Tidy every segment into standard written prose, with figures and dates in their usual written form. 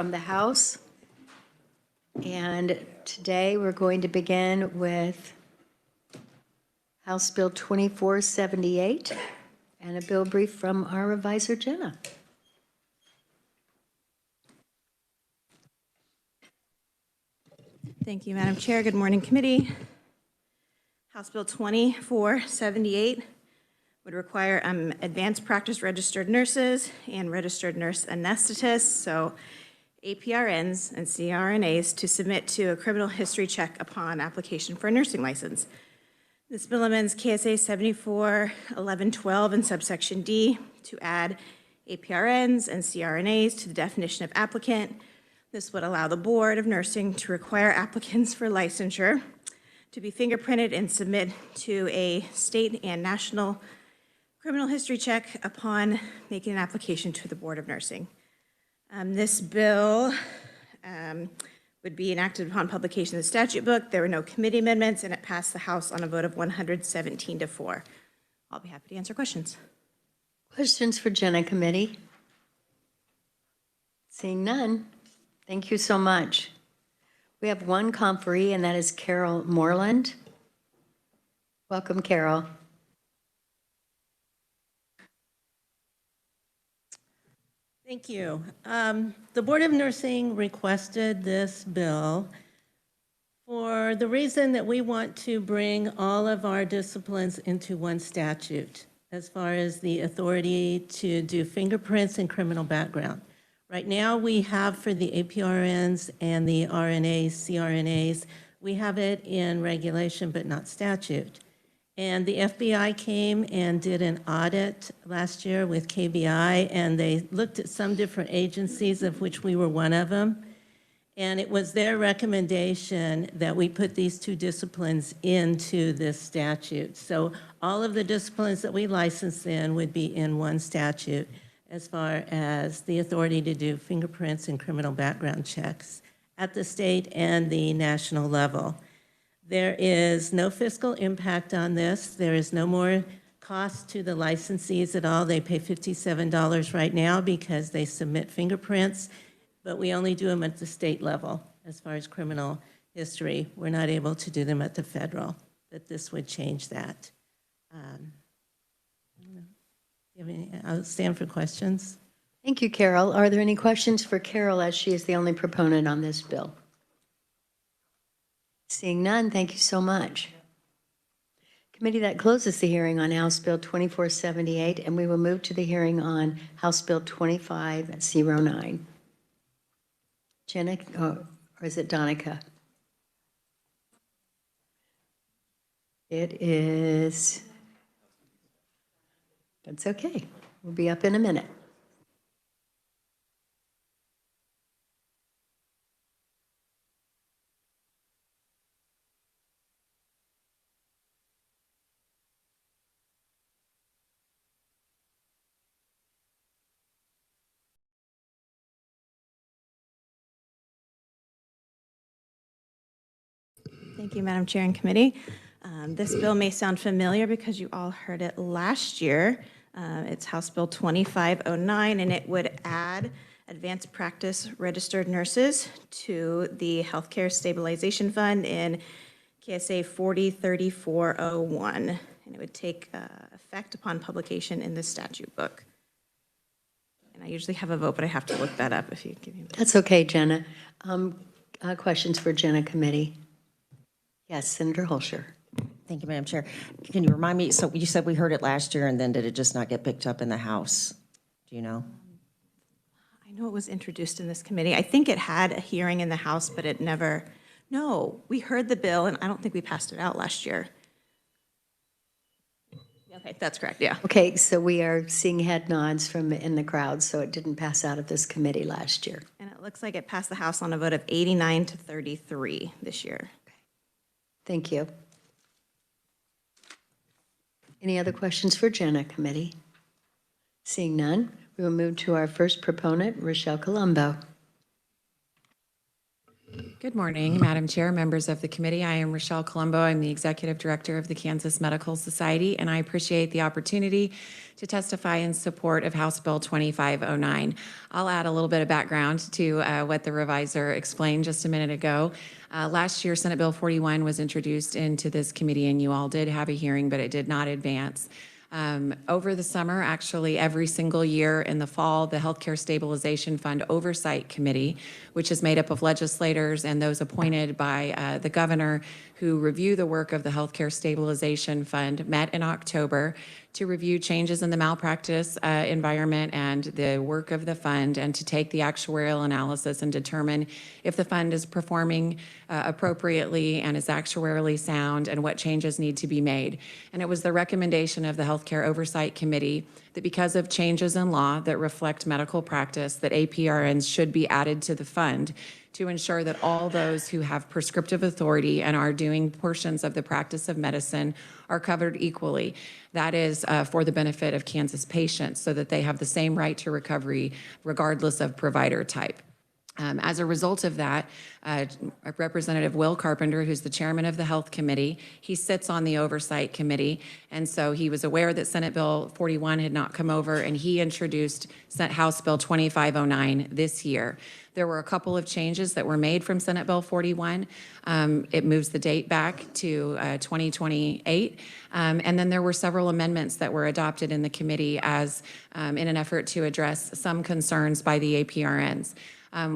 from the House. And today we're going to begin with House Bill 2478 and a bill brief from our reviser, Jenna. Thank you, Madam Chair. Good morning, committee. House Bill 2478 would require advanced practice registered nurses and registered nurse anesthetists, so APRNs and CRNAs, to submit to a criminal history check upon application for a nursing license. This bill amends KSA 74-1112 in subsection D to add APRNs and CRNAs to the definition of applicant. This would allow the Board of Nursing to require applicants for licensure to be fingerprinted and submit to a state and national criminal history check upon making an application to the Board of Nursing. This bill would be enacted upon publication of the statute book. There were no committee amendments, and it passed the House on a vote of 117-4. I'll be happy to answer questions. Questions for Jenna Committee? Seeing none, thank you so much. We have one conferee, and that is Carol Moreland. Welcome, Carol. Thank you. The Board of Nursing requested this bill for the reason that we want to bring all of our disciplines into one statute as far as the authority to do fingerprints and criminal background. Right now we have for the APRNs and the RNAs, CRNAs, we have it in regulation but not statute. And the FBI came and did an audit last year with KBI, and they looked at some different agencies, of which we were one of them. And it was their recommendation that we put these two disciplines into this statute. So all of the disciplines that we license in would be in one statute as far as the authority to do fingerprints and criminal background checks at the state and the national level. There is no fiscal impact on this. There is no more cost to the licensees at all. They pay $57 right now because they submit fingerprints, but we only do them at the state level as far as criminal history. We're not able to do them at the federal, but this would change that. I'll stand for questions. Thank you, Carol. Are there any questions for Carol, as she is the only proponent on this bill? Seeing none, thank you so much. Committee, that closes the hearing on House Bill 2478, and we will move to the hearing on House Bill 2509. Jenna, or is it Donica? It is. That's okay. We'll be up in a minute. Thank you, Madam Chair and committee. This bill may sound familiar because you all heard it last year. It's House Bill 2509, and it would add advanced practice registered nurses to the Healthcare Stabilization Fund in KSA 403401, and it would take effect upon publication in the statute book. And I usually have a vote, but I have to look that up if you give me a minute. That's okay, Jenna. Questions for Jenna Committee? Yes, Senator Holscher. Thank you, Madam Chair. Can you remind me, so you said we heard it last year, and then did it just not get picked up in the House? Do you know? I know it was introduced in this committee. I think it had a hearing in the House, but it never, no, we heard the bill, and I don't think we passed it out last year. Okay, that's correct, yeah. Okay, so we are seeing head nods from in the crowd, so it didn't pass out of this committee last year. And it looks like it passed the House on a vote of 89-33 this year. Thank you. Any other questions for Jenna Committee? Seeing none, we will move to our first proponent, Rochelle Colombo. Good morning, Madam Chair, members of the committee. I am Rochelle Colombo. I'm the Executive Director of the Kansas Medical Society, and I appreciate the opportunity to testify in support of House Bill 2509. I'll add a little bit of background to what the reviser explained just a minute ago. Last year, Senate Bill 41 was introduced into this committee, and you all did have a hearing, but it did not advance. Over the summer, actually every single year in the fall, the Healthcare Stabilization Fund Oversight Committee, which is made up of legislators and those appointed by the governor who review the work of the Healthcare Stabilization Fund, met in October to review changes in the malpractice environment and the work of the fund, and to take the actuarial analysis and determine if the fund is performing appropriately and is actuarially sound, and what changes need to be made. And it was the recommendation of the Healthcare Oversight Committee that because of changes in law that reflect medical practice, that APRNs should be added to the fund to ensure that all those who have prescriptive authority and are doing portions of the practice of medicine are covered equally. That is for the benefit of Kansas patients, so that they have the same right to recovery regardless of provider type. As a result of that, Representative Will Carpenter, who's the chairman of the Health Committee, he sits on the Oversight Committee, and so he was aware that Senate Bill 41 had not come over, and he introduced House Bill 2509 this year. There were a couple of changes that were made from Senate Bill 41. It moves the date back to 2028. And then there were several amendments that were adopted in the committee as in an effort to address some concerns by the APRNs.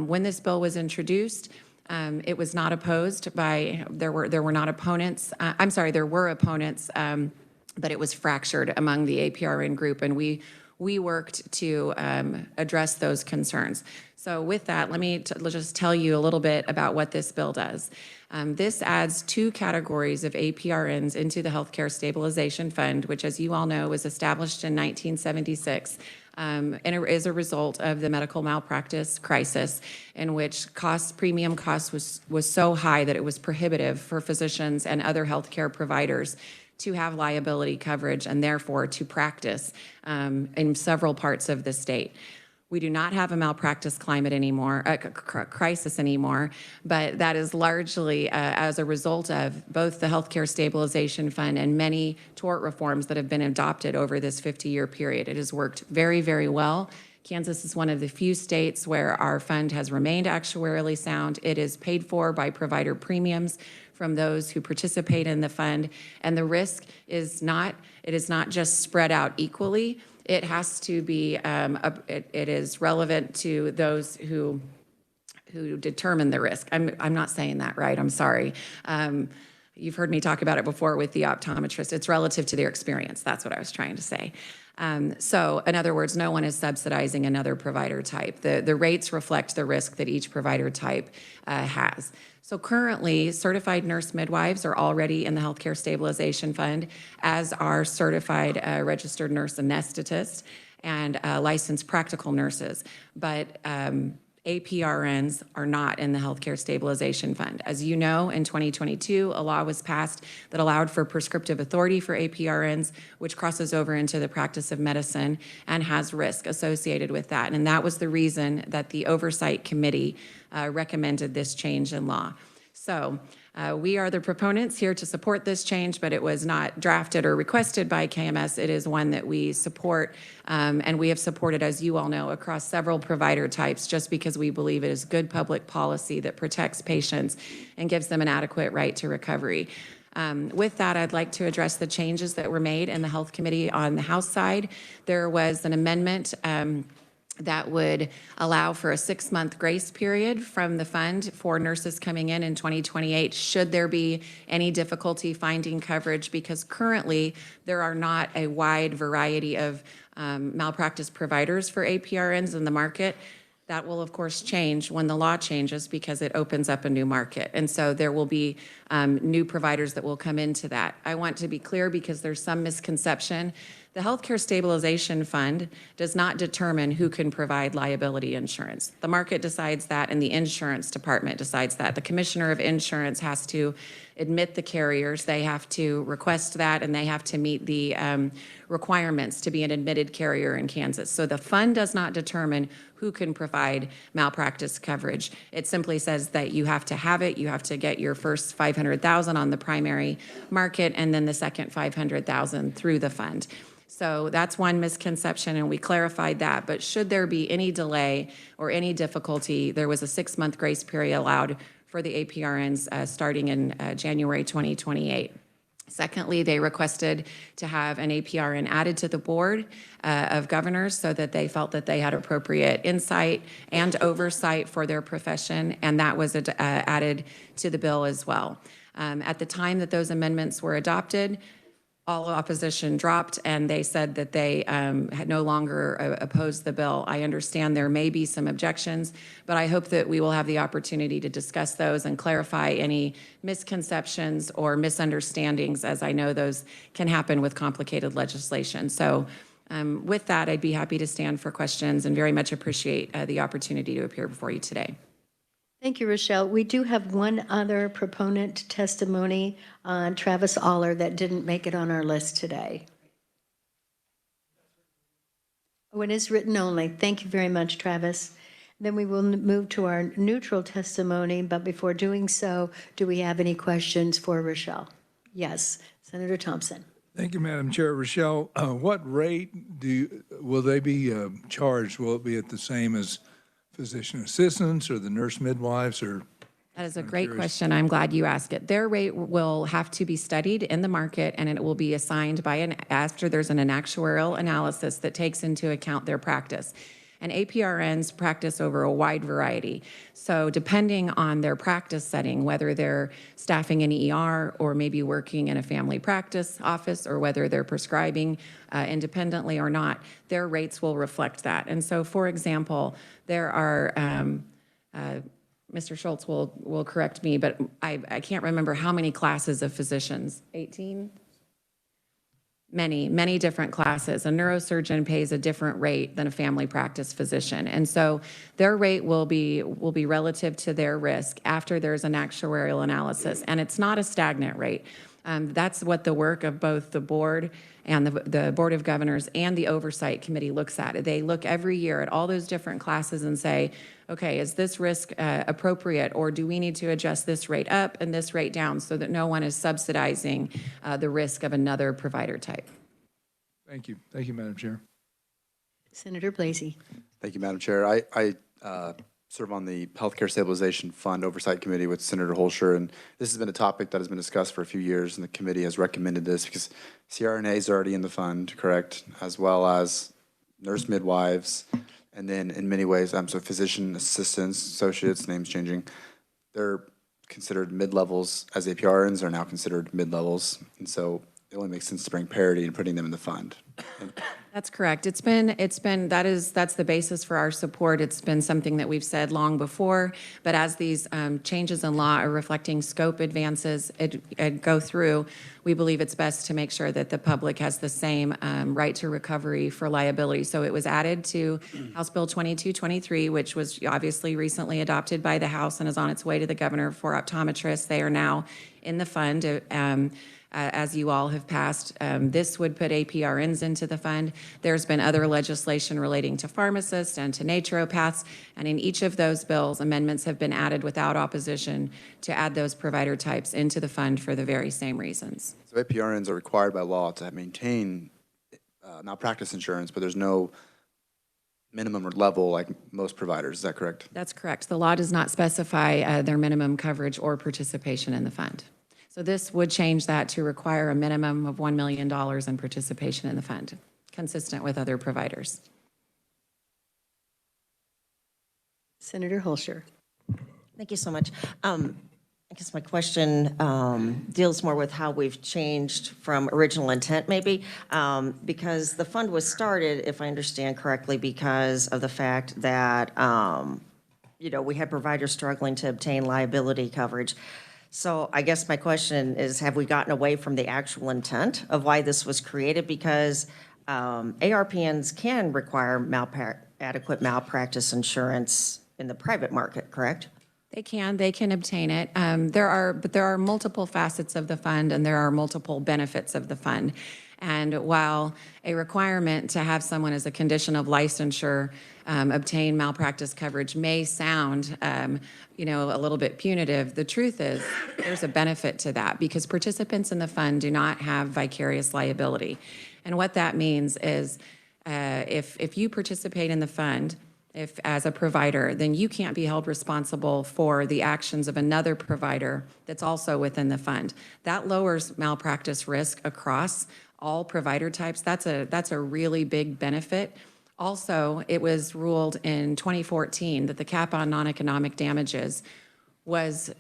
When this bill was introduced, it was not opposed by, there were not opponents. There were opponents, but it was fractured among the APRN group, and we worked to address those concerns. So with that, let's just tell you a little bit about what this bill does. This adds 2 categories of APRNs into the Healthcare Stabilization Fund, which, as you all know, was established in 1976. And it is a result of the medical malpractice crisis, in which premium costs was so high that it was prohibitive for physicians and other healthcare providers to have liability coverage, and therefore to practice in several parts of the state. We do not have a malpractice crisis anymore, but that is largely as a result of both the Healthcare Stabilization Fund and many tort reforms that have been adopted over this 50-year period. It has worked very, very well. Kansas is one of the few states where our fund has remained actuarially sound. It is paid for by provider premiums from those who participate in the fund, and the risk is not just spread out equally. It has to be, it is relevant to those who determine the risk. I'm not saying that right, I'm sorry. You've heard me talk about it before with the optometrist. It's relative to their experience. That's what I was trying to say. So in other words, no one is subsidizing another provider type. The rates reflect the risk that each provider type has. So currently, certified nurse midwives are already in the Healthcare Stabilization Fund, as are certified registered nurse anesthetists and licensed practical nurses. But APRNs are not in the Healthcare Stabilization Fund. As you know, in 2022, a law was passed that allowed for prescriptive authority for APRNs, which crosses over into the practice of medicine and has risk associated with that. And that was the reason that the Oversight Committee recommended this change in law. So we are the proponents here to support this change, but it was not drafted or requested by KMS. It is one that we support, and we have supported, as you all know, across several provider types, just because we believe it is good public policy that protects patients and gives them an adequate right to recovery. With that, I'd like to address the changes that were made in the Health Committee on the House side. There was an amendment that would allow for a 6-month grace period from the fund for nurses coming in 2028, should there be any difficulty finding coverage, because currently there are not a wide variety of malpractice providers for APRNs in the market. That will, of course, change when the law changes, because it opens up a new market. And so there will be new providers that will come into that. I want to be clear, because there's some misconception. The Healthcare Stabilization Fund does not determine who can provide liability insurance. The market decides that, and the insurance department decides that. The commissioner of insurance has to admit the carriers. They have to request that, and they have to meet the requirements to be an admitted carrier in Kansas. So the fund does not determine who can provide malpractice coverage. It simply says that you have to have it. You have to get your first $500,000 on the primary market, and then the second $500,000 through the fund. So that's one misconception, and we clarified that. But should there be any delay or any difficulty, there was a 6-month grace period allowed for the APRNs starting in January 2028. Secondly, they requested to have an APRN added to the board of governors so that they felt that they had appropriate insight and oversight for their profession, and that was added to the bill as well. At the time that those amendments were adopted, all opposition dropped, and they said that they had no longer opposed the bill. I understand there may be some objections, but I hope that we will have the opportunity to discuss those and clarify any misconceptions or misunderstandings, as I know those can happen with complicated legislation. So with that, I'd be happy to stand for questions and very much appreciate the opportunity to appear before you today. Thank you, Rochelle. We do have one other proponent testimony on Travis Aller that didn't make it on our list today. Oh, it is written only. Thank you very much, Travis. Then we will move to our neutral testimony, but before doing so, do we have any questions for Rochelle? Yes, Senator Thompson. Thank you, Madam Chair. Rochelle, what rate will they be charged? Will it be at the same as physician assistants or the nurse midwives, or? That is a great question. I'm glad you asked it. Their rate will have to be studied in the market, and it will be assigned after there's an actuarial analysis that takes into account their practice. And APRNs practice over a wide variety. So depending on their practice setting, whether they're staffing an ER or maybe working in a family practice office, or whether they're prescribing independently or not, their rates will reflect that. And so, for example, there are, Mr. Schultz will correct me, but I can't remember how many classes of physicians, 18? Many different classes. A neurosurgeon pays a different rate than a family practice physician. And so their rate will be relative to their risk after there's an actuarial analysis. And it's not a stagnant rate. That's what the work of both the board and the Board of Governors and the Oversight Committee looks at. They look every year at all those different classes and say, okay, is this risk appropriate, or do we need to adjust this rate up and this rate down so that no one is subsidizing the risk of another provider type? Thank you. Thank you, Madam Chair. Senator Blasey. Thank you, Madam Chair. I serve on the Healthcare Stabilization Fund Oversight Committee with Senator Holscher, and this has been a topic that has been discussed for a few years, and the committee has recommended this because CRNA is already in the fund, correct, as well as nurse midwives, and then in many ways, so physician assistants, associates, names changing, they're considered mid-levels, as APRNs are now considered mid-levels, and so it only makes sense to bring parity and putting them in the fund. That's correct. That's the basis for our support. It's been something that we've said long before, but as these changes in law are reflecting scope advances go through, we believe it's best to make sure that the public has the same right to recovery for liability. So it was added to House Bill 2223, which was obviously recently adopted by the House and is on its way to the governor for optometrists. They are now in the fund. As you all have passed, this would put APRNs into the fund. There's been other legislation relating to pharmacists and to naturopaths, and in each of those bills, amendments have been added without opposition to add those provider types into the fund for the very same reasons. So APRNs are required by law to maintain malpractice insurance, but there's no minimum level like most providers. Is that correct? That's correct. The law does not specify their minimum coverage or participation in the fund. So this would change that to require a minimum of $1 million in participation in the fund, consistent with other providers. Senator Holscher. Thank you so much. I guess my question deals more with how we've changed from original intent, maybe, because the fund was started, if I understand correctly, because of the fact that, we had providers struggling to obtain liability coverage. So I guess my question is, have we gotten away from the actual intent of why this was created? Because ARPNs can require adequate malpractice insurance in the private market, correct? They can obtain it. But there are multiple facets of the fund and there are multiple benefits of the fund. And while a requirement to have someone as a condition of licensure obtain malpractice coverage may sound, a little bit punitive, the truth is there's a benefit to that because participants in the fund do not have vicarious liability. And what that means is if you participate in the fund, if as a provider, then you can't be held responsible for the actions of another provider that's also within the fund. That lowers malpractice risk across all provider types. That's a really big benefit. Also, it was ruled in 2014 that the cap on non-economic damages was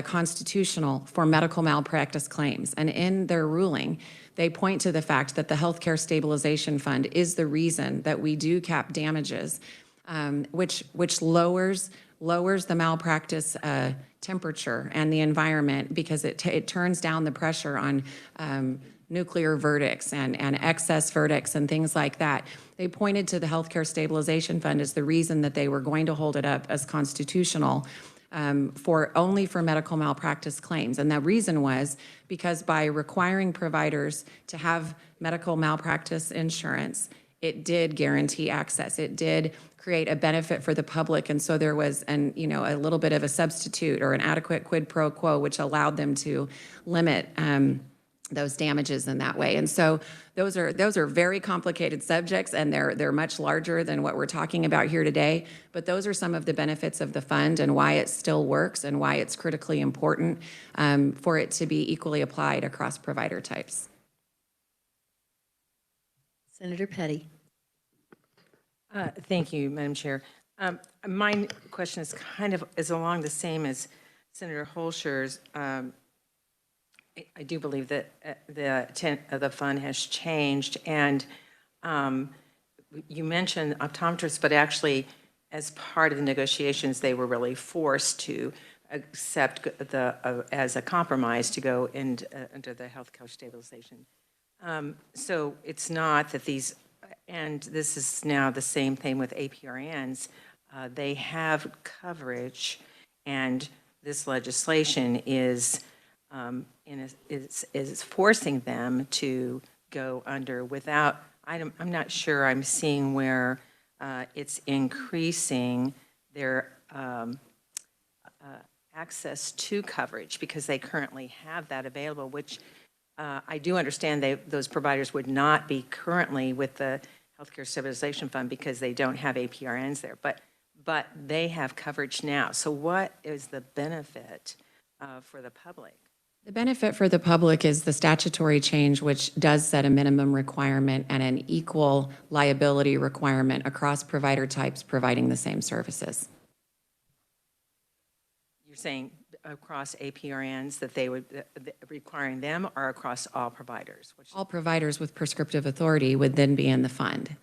constitutional for medical malpractice claims. And in their ruling, they point to the fact that the Healthcare Stabilization Fund is the reason that we do cap damages, which lowers the malpractice temperature and the environment because it turns down the pressure on nuclear verdicts and excess verdicts and things like that. They pointed to the Healthcare Stabilization Fund as the reason that they were going to hold it up as constitutional only for medical malpractice claims. And the reason was because by requiring providers to have medical malpractice insurance, it did guarantee access. It did create a benefit for the public. And so there was a little bit of a substitute or an adequate quid pro quo, which allowed them to limit those damages in that way. And so those are very complicated subjects, and they're much larger than what we're talking about here today. But those are some of the benefits of the fund and why it still works and why it's critically important for it to be equally applied across provider types. Senator Petty. Thank you, Madam Chair. My question is along the same as Senator Holscher's. I do believe that the intent of the fund has changed, and you mentioned optometrists, but actually, as part of the negotiations, they were really forced to accept as a compromise to go under the healthcare stabilization. So it's not that these, and this is now the same thing with APRNs. They have coverage, and this legislation is forcing them to go under without, I'm not sure I'm seeing where it's increasing their access to coverage because they currently have that available, which I do understand those providers would not be currently with the Healthcare Stabilization Fund because they don't have APRNs there, but they have coverage now. So what is the benefit for the public? The benefit for the public is the statutory change, which does set a minimum requirement and an equal liability requirement across provider types providing the same services. You're saying across APRNs that they would, requiring them, or across all providers? All providers with prescriptive authority would then be in the fund.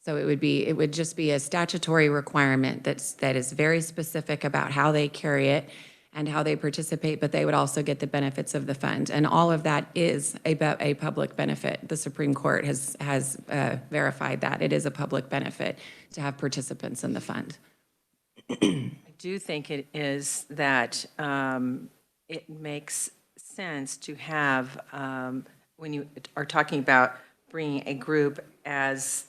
So it would just be a statutory requirement that is very specific about how they carry it and how they participate, but they would also get the benefits of the fund. And all of that is a public benefit. The Supreme Court has verified that. It is a public benefit to have participants in the fund. I do think it is that it makes sense to have, when you are talking about bringing a group as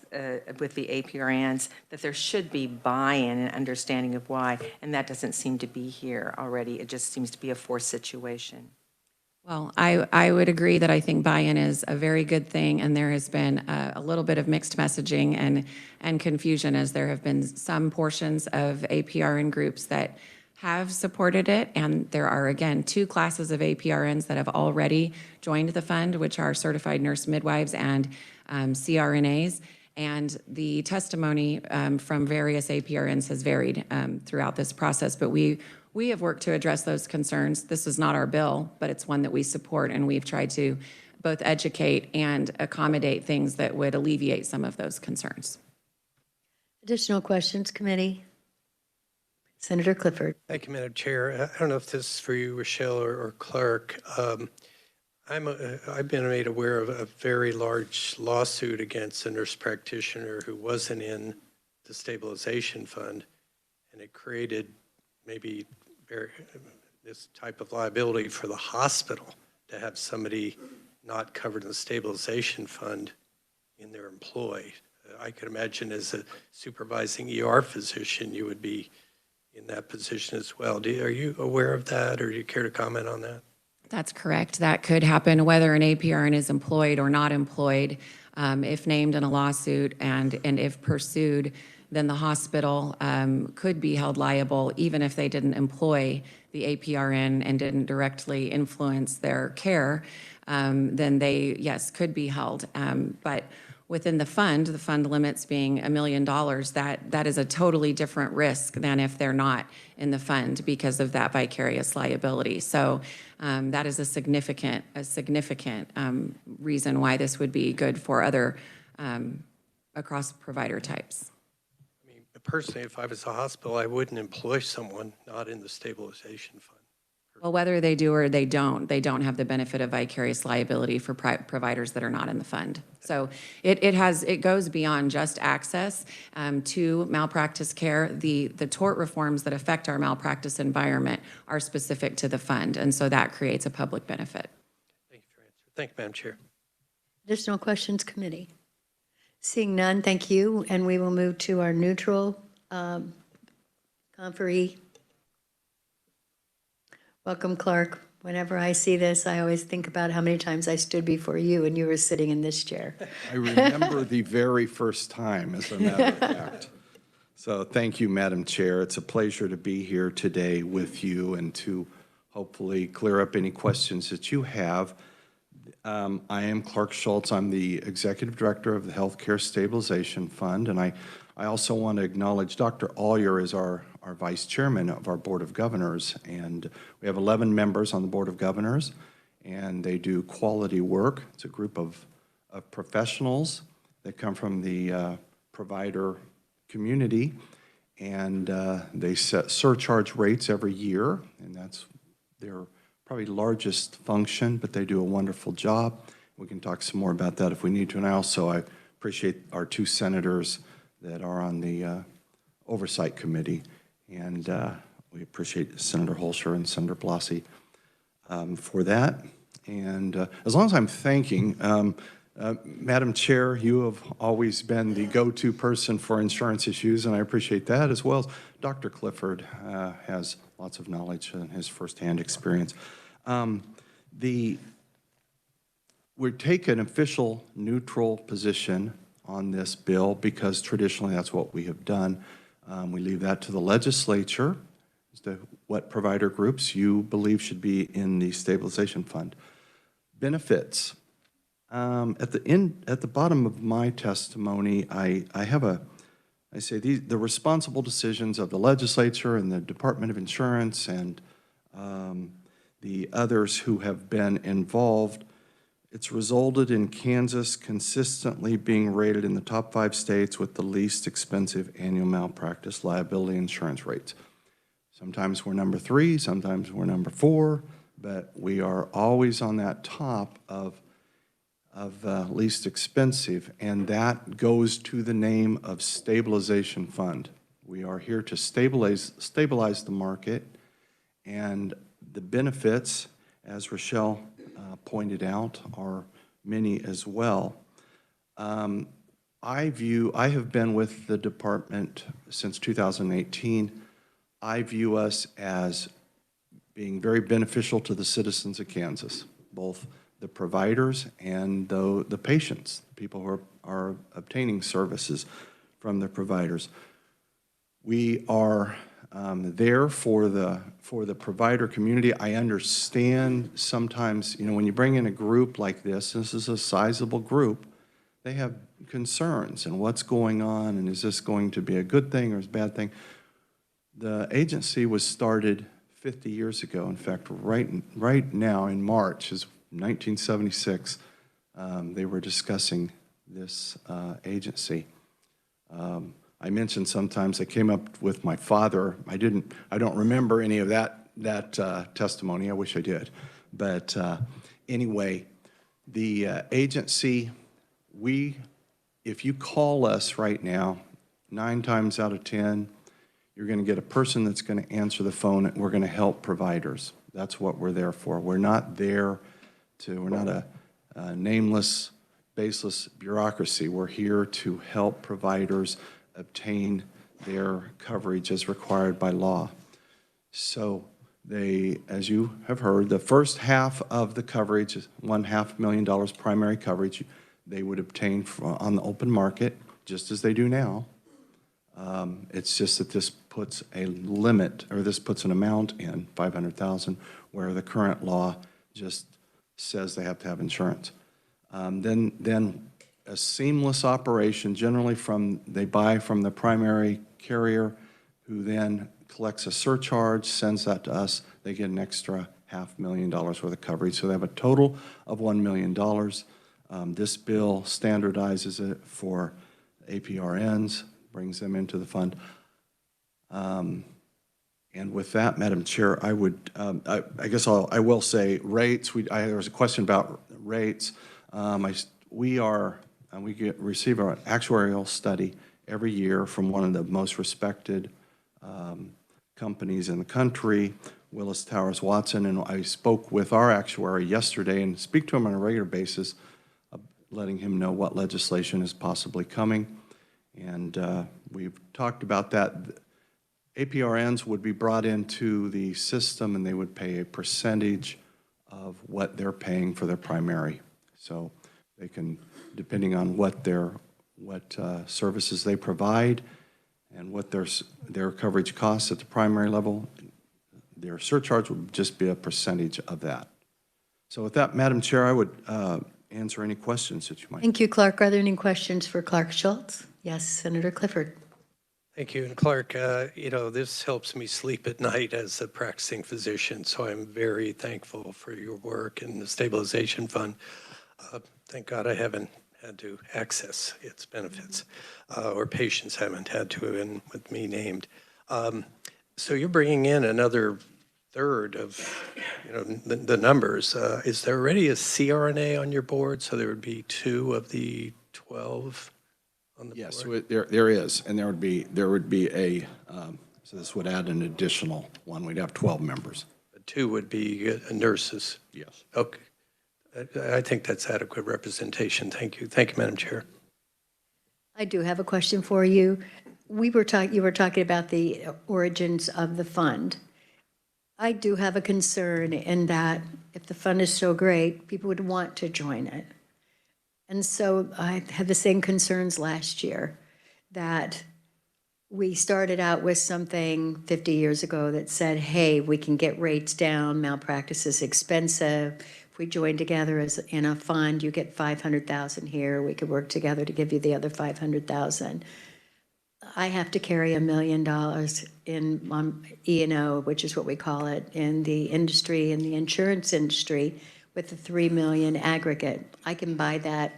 with the APRNs, that there should be buy-in and understanding of why, and that doesn't seem to be here already. It just seems to be a forced situation. Well, I would agree that I think buy-in is a very good thing, and there has been a little bit of mixed messaging and confusion as there have been some portions of APRN groups that have supported it, and there are, again, 2 classes of APRNs that have already joined the fund, which are certified nurse midwives and CRNAs, and the testimony from various APRNs has varied throughout this process, but we have worked to address those concerns. This is not our bill, but it's one that we support, and we've tried to both educate and accommodate things that would alleviate some of those concerns. Additional questions, committee? Senator Clifford. Thank you, Madam Chair. I don't know if this is for you, Rochelle or Clerk. I've been made aware of a very large lawsuit against a nurse practitioner who wasn't in the stabilization fund, and it created maybe this type of liability for the hospital to have somebody not covered in the stabilization fund in their employ. I could imagine as a supervising ER physician, you would be in that position as well. Are you aware of that, or do you care to comment on that? That's correct. That could happen whether an APRN is employed or not employed. If named in a lawsuit and if pursued, then the hospital could be held liable even if they didn't employ the APRN and didn't directly influence their care, then they, yes, could be held. But within the fund limits being $1 million, that is a totally different risk than if they're not in the fund because of that vicarious liability. So that is a significant reason why this would be good for other across provider types. I mean, personally, if I was a hospital, I wouldn't employ someone not in the stabilization fund. Well, whether they do or they don't have the benefit of vicarious liability for providers that are not in the fund. So it goes beyond just access to malpractice care. The tort reforms that affect our malpractice environment are specific to the fund, and so that creates a public benefit. Thank you for your answer. Thank you, Madam Chair. Additional questions, committee? Seeing none, thank you. And we will move to our neutral conferee. Welcome, Clark. Whenever I see this, I always think about how many times I stood before you and you were sitting in this chair. I remember the very first time, as a matter of fact. So thank you, Madam Chair. It's a pleasure to be here today with you and to hopefully clear up any questions that you have. I am Clark Schultz. I'm the Executive Director of the Healthcare Stabilization Fund, and I also want to acknowledge Dr. Ollier is our Vice Chairman of our Board of Governors, and we have 11 members on the Board of Governors, and they do quality work. It's a group of professionals that come from the provider community, and they set surcharge rates every year, and that's their probably largest function, but they do a wonderful job. We can talk some more about that if we need to, and I appreciate our two senators that are on the Oversight Committee, and we appreciate Senator Holscher and Senator Blasey for that. And as long as I'm thanking, Madam Chair, you have always been the go-to person for insurance issues, and I appreciate that, as well as Dr. Clifford has lots of knowledge and his firsthand experience. We take an official neutral position on this bill because traditionally that's what we have done. We leave that to the legislature as to what provider groups you believe should be in the stabilization fund. Benefits. At the bottom of my testimony, I say the responsible decisions of the legislature and the Department of Insurance and the others who have been involved. It's resulted in Kansas consistently being rated in the top 5 states with the least expensive annual malpractice liability insurance rates. Sometimes we're number 3, sometimes we're number 4, but we are always on that top of least expensive, and that goes to the name of stabilization fund. We are here to stabilize the market, and the benefits, as Rochelle pointed out, are many as well. I have been with the department since 2018. I view us as being very beneficial to the citizens of Kansas, both the providers and the patients, people who are obtaining services from the providers. We are there for the provider community. I understand sometimes, when you bring in a group like this is a sizable group, they have concerns and what's going on and is this going to be a good thing or a bad thing. The agency was started 50 years ago. In fact, right now in March is 1976. They were discussing this agency. I mentioned sometimes I came up with my father. I don't remember any of that testimony. I wish I did. But anyway, the agency, if you call us right now, 9 times out of 10, You're going to get a person that's going to answer the phone, and we're going to help providers. That's what we're there for. We're not a nameless, baseless bureaucracy. We're here to help providers obtain their coverage as required by law. So they, as you have heard, the first half of the coverage is $500,000 primary coverage they would obtain on the open market, just as they do now. It's just that this puts a limit, or this puts an amount in, 500,000, where the current law just says they have to have insurance. Then a seamless operation, generally they buy from the primary carrier, who then collects a surcharge, sends that to us. They get an extra $500,000 worth of coverage. So they have a total of $1 million. This bill standardizes it for APRNs, brings them into the fund. And with that, Madam Chair, I would, I guess I will say rates. There was a question about rates. We receive our actuarial study every year from one of the most respected companies in the country, Willis Towers Watson, and I spoke with our actuary yesterday and speak to him on a regular basis, letting him know what legislation is possibly coming. And we've talked about that. APRNs would be brought into the system, and they would pay a percentage of what they're paying for their primary. So they can, depending on what services they provide and what their coverage costs at the primary level, their surcharge would just be a percentage of that. So with that, Madam Chair, I would answer any questions that you might have. Thank you, Clark. Are there any questions for Clark Schultz? Yes, Senator Clifford. Thank you. And Clark, this helps me sleep at night as a practicing physician, so I'm very thankful for your work in the stabilization fund. Thank God I haven't had to access its benefits, or patients haven't had to, and with me named. So you're bringing in another third of the numbers. Is there already a CRNA on your board, so there would be 2 of the 12 on the yes, board? there is, and there would be a so this would add an additional one. We'd have 12 members. 2 would be nurses. Yes. Okay. I think that's adequate representation. Thank you. Thank you, Madam Chair. I do have a question for you. You were talking about the origins of the fund. I do have a concern in that if the fund is so great, people would want to join it. And so I had the same concerns last year, that we started out with something 50 years ago that said, hey, we can get rates down, malpractice is expensive. If we join together in a fund, you get 500,000 here, we could work together to give you the other 500,000. I have to carry $1 million in E&O, which is what we call it in the industry, in the insurance industry, with the $3 million aggregate. I can buy that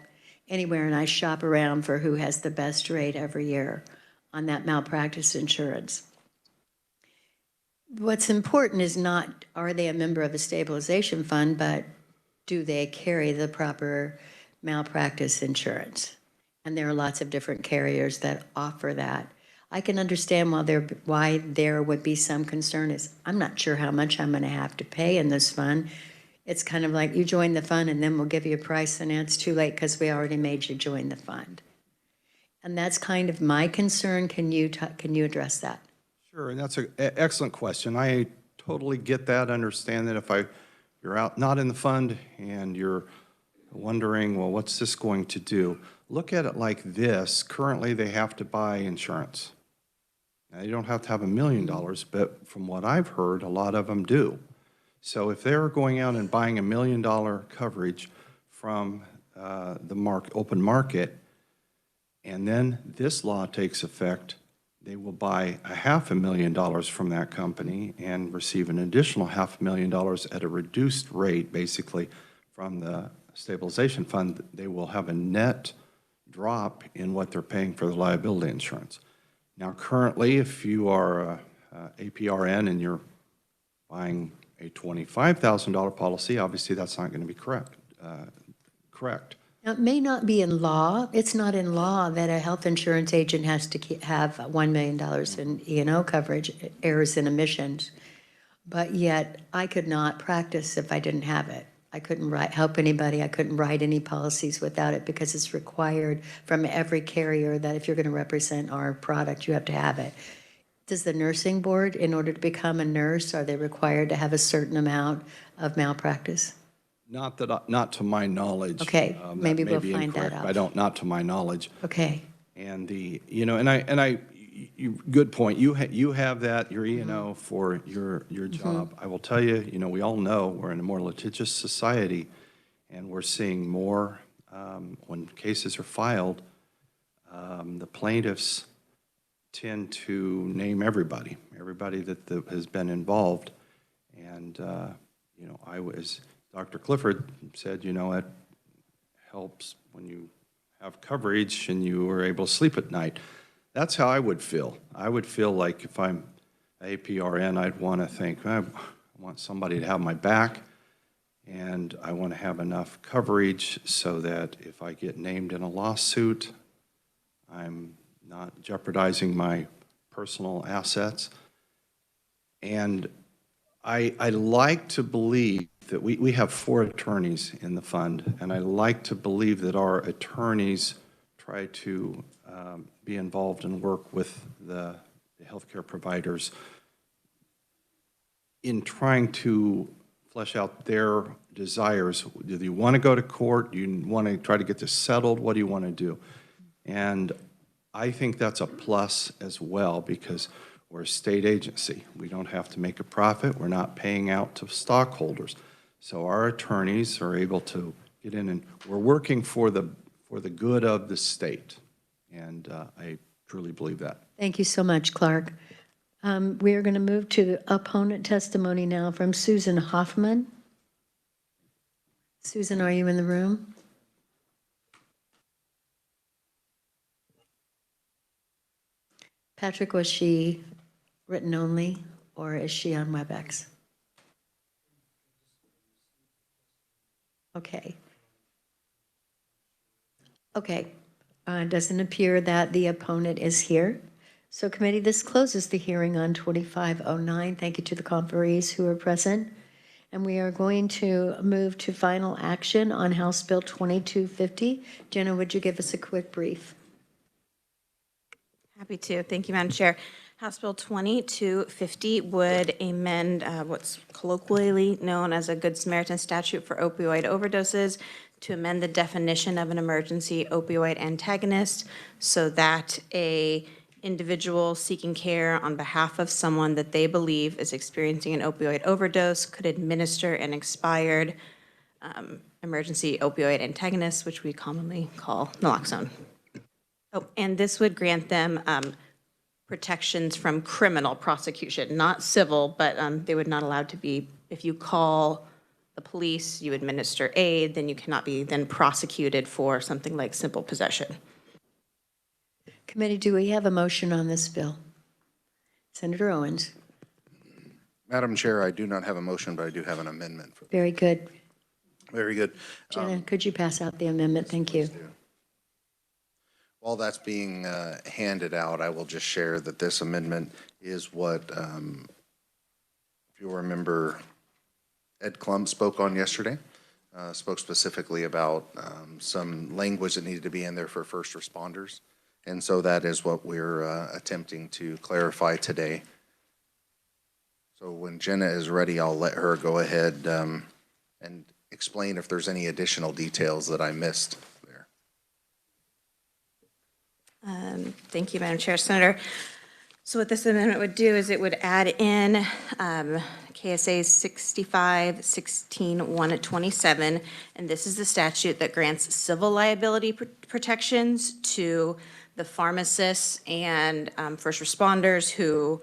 anywhere, and I shop around for who has the best rate every year on that malpractice insurance. What's important is not, are they a member of a stabilization fund, but do they carry the proper malpractice insurance? And there are lots of different carriers that offer that. I can understand why there would be some concern is, I'm not sure how much I'm going to have to pay in this fund. It's kind of like you join the fund and then we'll give you a price, and it's too late because we already made you join the fund. And that's kind of my concern. Can you address that? Sure, and that's an excellent question. I totally get that, understand that if you're out not in the fund and you're wondering, well, what's this going to do? Look at it like this. Currently, they have to buy insurance. Now, you don't have to have $1 million, but from what I've heard, a lot of them do. So if they're going out and buying $1 million coverage from the open market, and then this law takes effect, they will buy $500,000 from that company and receive an additional $500,000 at a reduced rate, basically, from the stabilization fund. They will have a net drop in what they're paying for the liability insurance. Now, currently, if you are APRN and you're buying a $25,000 policy, obviously that's not going to be correct. Now, it may not be in law, it's not in law that a health insurance agent has to have $1 million in E&O coverage, errors and omissions. But yet, I could not practice if I didn't have it. I couldn't help anybody, I couldn't write any policies without it because it's required from every carrier that if you're going to represent our product, you have to have it. Does the nursing board, in order to become a nurse, are they required to have a certain amount of malpractice? Not that, not to my knowledge. Okay, That maybe may we'll be find that incorrect. out. I don't, not to my knowledge. Okay, And good point. You have that, your E&O for your job. I will tell you, we all know we're in a more litigious society, and we're seeing more, when cases are filed, the plaintiffs tend to name everybody that has been involved. And, I was, Dr. Clifford said, it helps when you have coverage and you are able to sleep at night. That's how I would feel. I would feel like if I'm APRN, I'd want to think, I want somebody to have my back, and I want to have enough coverage so that if I get named in a lawsuit, I'm not jeopardizing my personal assets. And I like to believe that we have 4 attorneys in the fund, and I like to believe that our attorneys try to be involved and work with the healthcare providers in trying to flesh out their desires. Do you want to go to court? Do you want to try to get this settled? What do you want to do? And I think that's a plus as well, because we're a state agency. We don't have to make a profit. We're not paying out to stockholders. So our attorneys are able to get in, and we're working for the good of the state. And I truly believe that. thank you so much, Clark. We are going to move to the opponent testimony now from Susan Hoffman. Susan, are you in the room? Patrick, was she written only, or is she on WebEx? Okay. Okay. Doesn't appear that the opponent is here. So committee, this closes the hearing on 2509. Thank you to the conferees who are present. And we are going to move to final action on House Bill 2250. Jenna, would you give us a quick brief? Happy to. Thank you, Madam Chair. House Bill 2250 would amend what's colloquially known as a Good Samaritan statute for opioid overdoses to amend the definition of an emergency opioid antagonist so that a individual seeking care on behalf of someone that they believe is experiencing an opioid overdose could administer an expired emergency opioid antagonist, which we commonly call naloxone. Oh, and this would grant them protections from criminal prosecution, not civil, but they would not allowed to be, if you call the police, you administer aid, then you cannot be then prosecuted for something like simple possession. Committee, do we have a motion on this bill? Senator Owens. Madam Chair, I do not have a motion, but I do have an amendment. Very good. Very good. Jenna, could you pass out the amendment? Thank you. While that's being handed out, I will just share that this amendment is what, if you'll remember, Ed Klum spoke on yesterday, spoke specifically about some language that needed to be in there for first responders. And so that is what we're attempting to clarify today. So when Jenna is ready, I'll let her go ahead and explain if there's any additional details that I missed there. Thank you, Madam Chair. Senator, so what this amendment would do is it would add in KSA 65-16-127, and this is the statute that grants civil liability protections to the pharmacists and first responders who,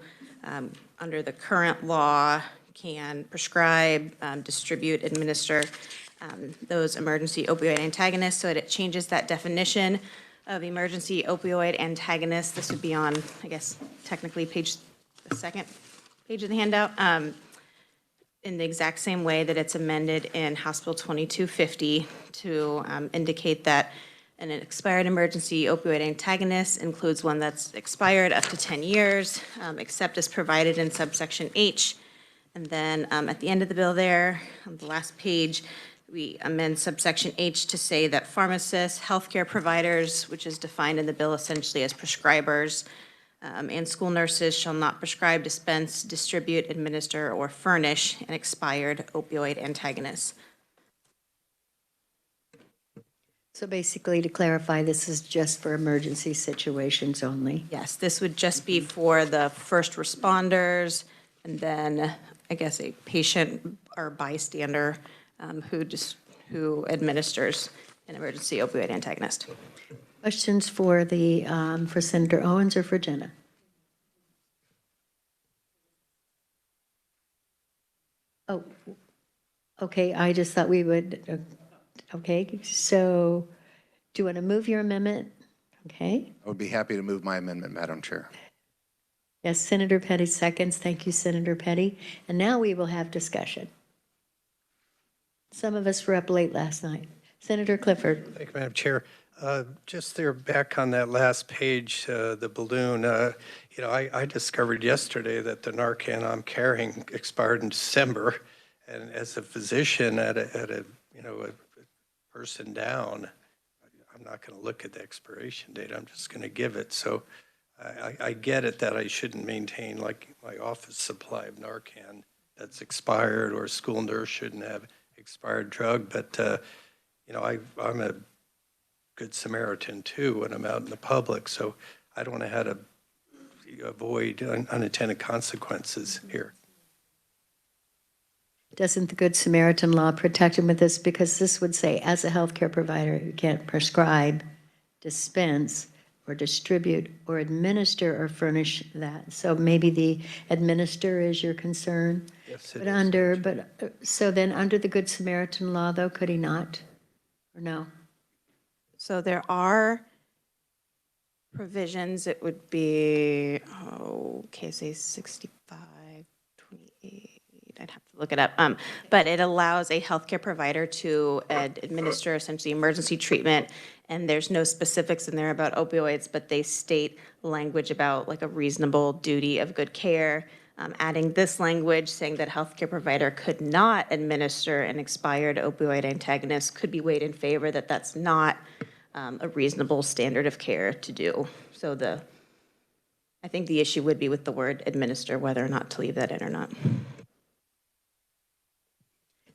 under the current law, can prescribe, distribute, administer those emergency opioid antagonists. So it changes that definition of emergency opioid antagonist. This would be on, I guess, technically the second page of the handout. in the exact same way that it's amended in House Bill 2250 to indicate that an expired emergency opioid antagonist includes one that's expired up to 10 years, except as provided in subsection H. And then at the end of the bill there, on the last page, we amend subsection H to say that pharmacists, healthcare providers, which is defined in the bill essentially as prescribers, and school nurses shall not prescribe, dispense, distribute, administer, or furnish an expired opioid antagonist. So basically, to clarify, this is just for emergency situations only. Yes, this would just be for the first responders, and then, I guess, a patient or bystander who administers an emergency opioid antagonist. Questions for for Senator Owens or for Jenna? Oh, okay, I just thought we would, okay, so do you want to move your amendment? Okay. I would be happy to move my amendment, Madam Chair. Yes, Senator Petty seconds. Thank you, Senator Petty. And now we will have discussion. Some of us were up late last night. Senator Clifford. Thank you, Madam Chair. Just there, back on that last page, the balloon, I discovered yesterday that the Narcan I'm carrying expired in December. And as a physician at a person down, I'm not going to look at the expiration date. I'm just going to give it. So I get it that I shouldn't maintain like my office supply of Narcan that's expired, or a school nurse shouldn't have expired drug. But, I'm a good Samaritan too when I'm out in the public. So I don't know how to avoid unintended consequences here. Doesn't the Good Samaritan law protect him with this? Because this would say, as a healthcare provider, you can't prescribe, dispense, or distribute, or administer or furnish that. So maybe the administer is your concern? Yes, it But is. so then under the Good Samaritan law, though, could he not? Or no? So there are provisions, it would be, KSA 6528, I'd have to look it up. But it allows a healthcare provider to administer essentially emergency treatment, and there's no specifics in there about opioids, but they state language about like a reasonable duty of good care. Adding this language saying that healthcare provider could not administer an expired opioid antagonist could be weighed in favor that that's not a reasonable standard of care to do. So I think the issue would be with the word administer, whether or not to leave that in or not.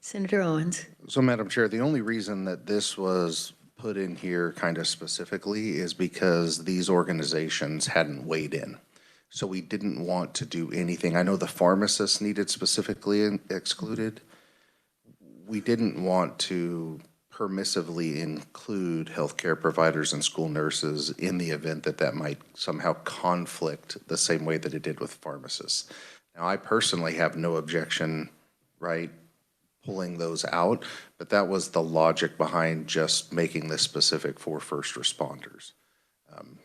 Senator Owens. So, Madam Chair, the only reason that this was put in here kind of specifically is because these organizations hadn't weighed in. So we didn't want to do anything. I know the pharmacists needed specifically excluded. We didn't want to permissively include healthcare providers and school nurses in the event that that might somehow conflict the same way that it did with pharmacists. Now, I personally have no objection, right, pulling those out, but that was the logic behind just making this specific for first responders.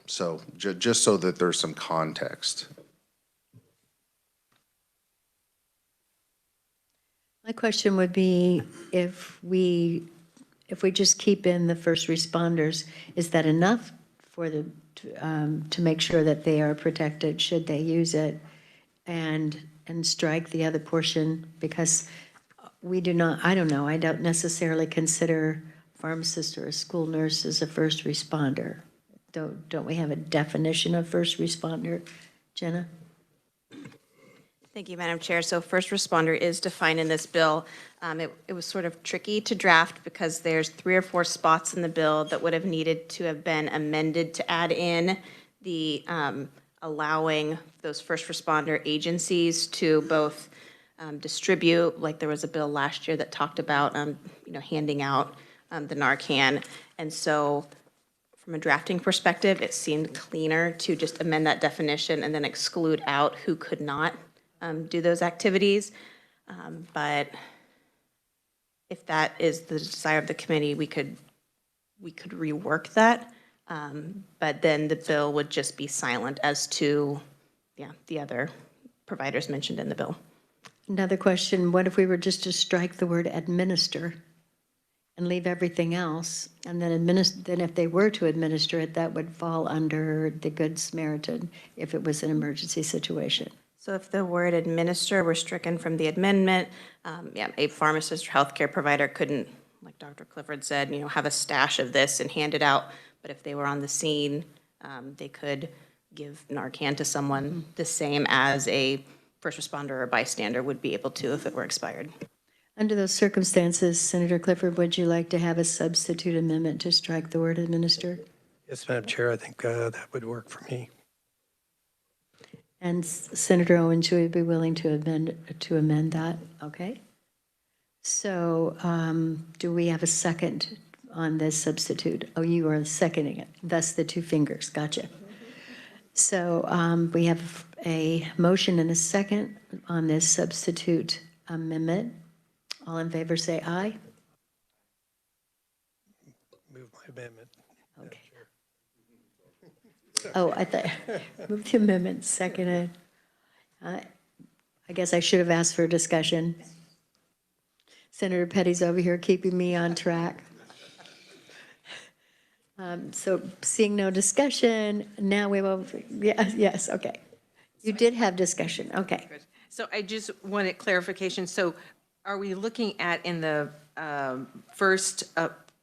So just so that there's some context. My question would be, if we just keep in the first responders, is that enough for to make sure that they are protected should they use it, and strike the other portion? Because we do not, I don't know, I don't necessarily consider pharmacist or a school nurse as a first responder. Don't we have a definition of first responder, Jenna? Thank you, Madam Chair. So first responder is defined in this bill. It was sort of tricky to draft because there's 3 or 4 spots in the bill that would have needed to have been amended to add in the allowing those first responder agencies to both distribute, like there was a bill last year that talked about, handing out the Narcan. And so from a drafting perspective, it seemed cleaner to just amend that definition and then exclude out who could not do those activities. But if that is the desire of the committee, we could rework that. But then the bill would just be silent as to, the other providers mentioned in the bill. Another question, what if we were just to strike the word administer and leave everything else? And then then if they were to administer it, that would fall under the Good Samaritan if it was an emergency situation. So if the word administer were stricken from the amendment, a pharmacist or healthcare provider couldn't, like Dr. Clifford said, have a stash of this and hand it out. But if they were on the scene, they could give Narcan to someone the same as a first responder or bystander would be able to if it were expired. Under those circumstances, Senator Clifford, would you like to have a substitute amendment to strike the word administer? Yes, Madam Chair, I think that would work for me. And Senator Owens, would you be willing to amend that? Okay. So do we have a second on this substitute? Oh, you are seconding it. Thus the two fingers. Gotcha. So we have a motion and a second on this substitute amendment. All in favor say aye. Move my amendment. Okay. Oh, I thought, move the amendment, seconded. I guess I should have asked for a discussion. Senator Petty's over here keeping me on track. So seeing no discussion, now we will, yes, okay. You did have discussion, okay. So I just wanted clarification. So are we looking at in the first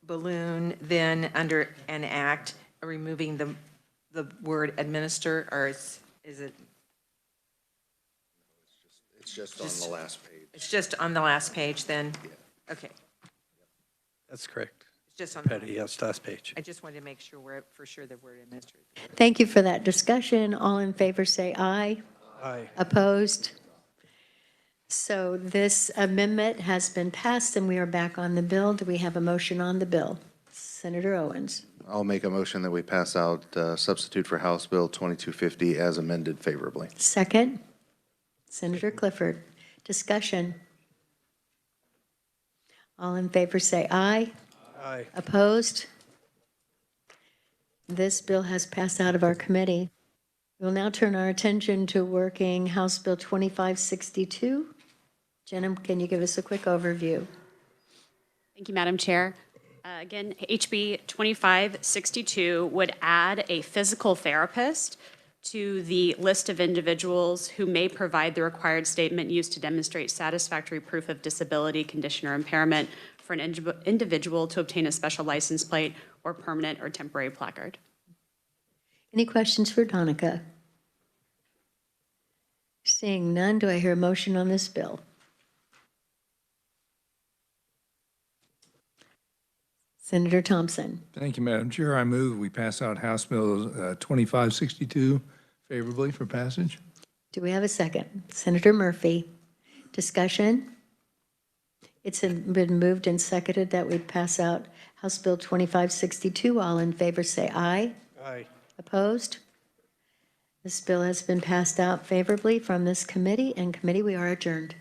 balloon, then under an act, removing the word administer, or is it? It's just on the last page. It's just on the last page then? Okay. That's correct. It's just on the Petty, yes, last page. I just wanted to make sure we're for sure the word administer. Thank you for that discussion. All in favor say aye. Aye. Opposed? So this amendment has been passed and we are back on the bill. Do we have a motion on the bill? Senator Owens. I'll make a motion that we pass out substitute for House Bill 2250 as amended favorably. Second, Senator Clifford. Discussion. All in favor say aye. Aye. Opposed? This bill has passed out of our committee. We'll now turn our attention to working House Bill 2562. Jenna, can you give us a quick overview? Thank you, Madam Chair. Again, HB 2562 would add a physical therapist to the list of individuals who may provide the required statement used to demonstrate satisfactory proof of disability, condition, or impairment for an individual to obtain a special license plate or permanent or temporary placard. Any questions for Donica? Seeing none, do I hear a motion on this bill? Senator Thompson. Thank you, Madam Chair. I move we pass out House Bill 2562 favorably for passage. Do we have a second? Senator Murphy. Discussion? It's been moved and seconded that we pass out House Bill 2562. All in favor say aye. Aye. Opposed? This bill has been passed out favorably from this committee, and committee, we are adjourned.